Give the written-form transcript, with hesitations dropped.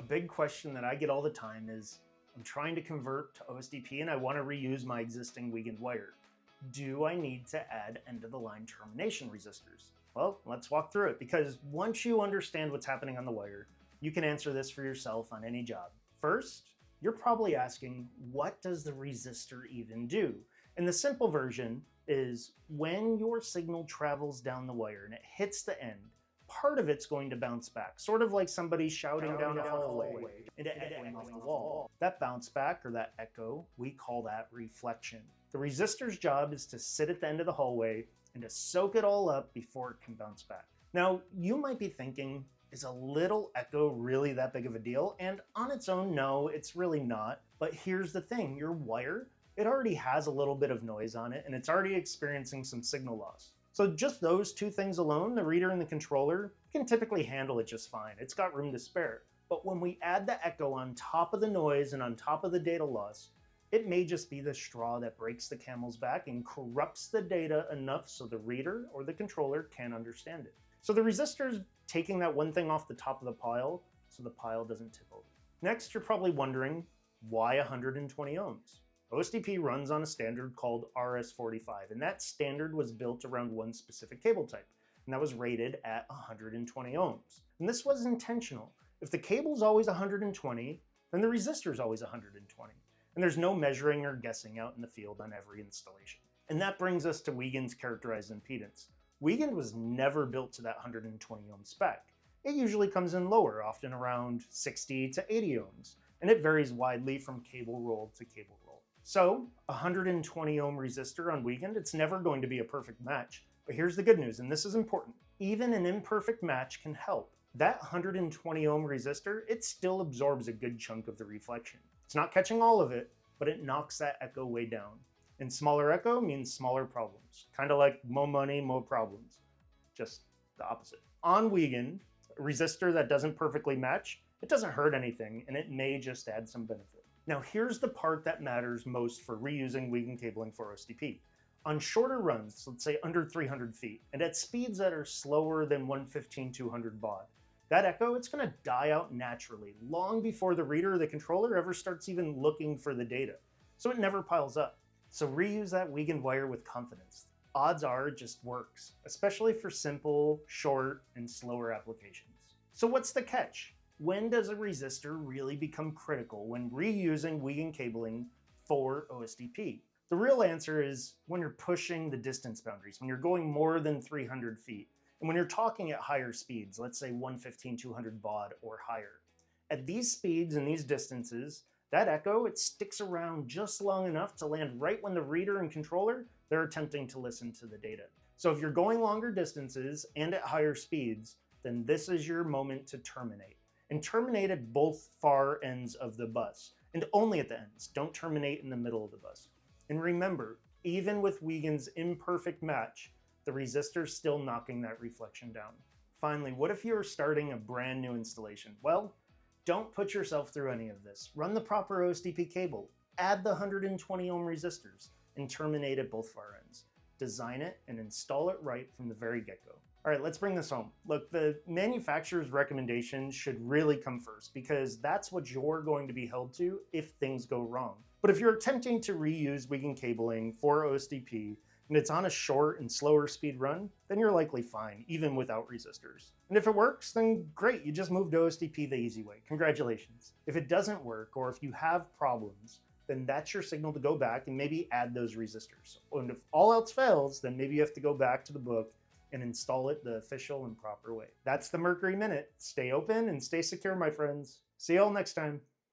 big question that I get all the time is, I'm trying to convert to OSDP and I want to reuse my existing Wiegand wire. Do I need to add end-of-the-line termination resistors? Well, let's walk through it, because once you understand what's happening on the wire, you can answer this for yourself on any job. First, you're probably asking, what does the resistor even do? And the simple version is, when your signal travels down the wire and it hits the end, part of it's going to bounce back, sort of like somebody shouting down a hallway and echoing off the wall. That bounce back, or that echo, we call that reflection. The resistor's job is to sit at the end of the hallway and to soak it all up before it can bounce back. Now, you might be thinking, is a little echo really that big of a deal? And on its own, no, it's really not. But here's the thing, your wire, it already has a little bit of noise on it and it's already experiencing some signal loss. So just those two things alone, the reader and the controller, can typically handle it just fine. It's got room to spare. But when we add the echo on top of the noise and on top of the data loss, it may just be the straw that breaks the camel's back and corrupts the data enough so the reader or the controller can't understand it. So the resistor's taking that one thing off the top of the pile so the pile doesn't tip over. Next, you're probably wondering, why 120 ohms? OSDP runs on a standard called RS45, and that standard was built around one specific cable type, and that was rated at 120 ohms. And this was intentional. If the cable's always 120, then the resistor's always 120. And there's no measuring or guessing out in the field on every installation. And that brings us to Wiegand's characterized impedance. Wiegand was never built to that 120 ohm spec. It usually comes in lower, often around 60 to 80 ohms, and it varies widely from cable roll to cable roll. So, a 120 ohm resistor on Wiegand, it's never going to be a perfect match. But here's the good news, and this is important. Even an imperfect match can help. That 120 ohm resistor, it still absorbs a good chunk of the reflection. It's not catching all of it, but it knocks that echo way down. And smaller echo means smaller problems. Kind of like more money, more problems. Just the opposite. On Wiegand, a resistor that doesn't perfectly match, it doesn't hurt anything, and it may just add some benefit. Now here's the part that matters most for reusing Wiegand cabling for OSDP. On shorter runs, let's say under 300 feet, and at speeds that are slower than 115/200 baud, that echo, it's going to die out naturally, long before the reader or the controller ever starts even looking for the data. So it never piles up. So reuse that Wiegand wire with confidence. Odds are it just works, especially for simple, short, and slower applications. So what's the catch? When does a resistor really become critical when reusing Wiegand cabling for OSDP? The real answer is when you're pushing the distance boundaries, when you're going more than 300 feet, and when you're talking at higher speeds, let's say 115/200 baud or higher. At these speeds and these distances, that echo, it sticks around just long enough to land right when the reader and controller, they're attempting to listen to the data. So if you're going longer distances and at higher speeds, then this is your moment to terminate. And terminate at both far ends of the bus, and only at the ends. Don't terminate in the middle of the bus. And remember, even with Wiegand's imperfect match, the resistor's still knocking that reflection down. Finally, what if you're starting a brand new installation? Well, don't put yourself through any of this. Run the proper OSDP cable, add the 120 ohm resistors, and terminate at both far ends. Design it and install it right from the very get-go. All right, let's bring this home. Look, the manufacturer's recommendations should really come first, because that's what you're going to be held to if things go wrong. But if you're attempting to reuse Wiegand cabling for OSDP and it's on a short and slower speed run, then you're likely fine, even without resistors. And if it works, then great, you just moved to OSDP the easy way. Congratulations. If it doesn't work, or if you have problems, then that's your signal to go back and maybe add those resistors. And if all else fails, then maybe you have to go back to the book and install it the official and proper way. That's the Mercury Minute. Stay open and stay secure, my friends. See you all next time.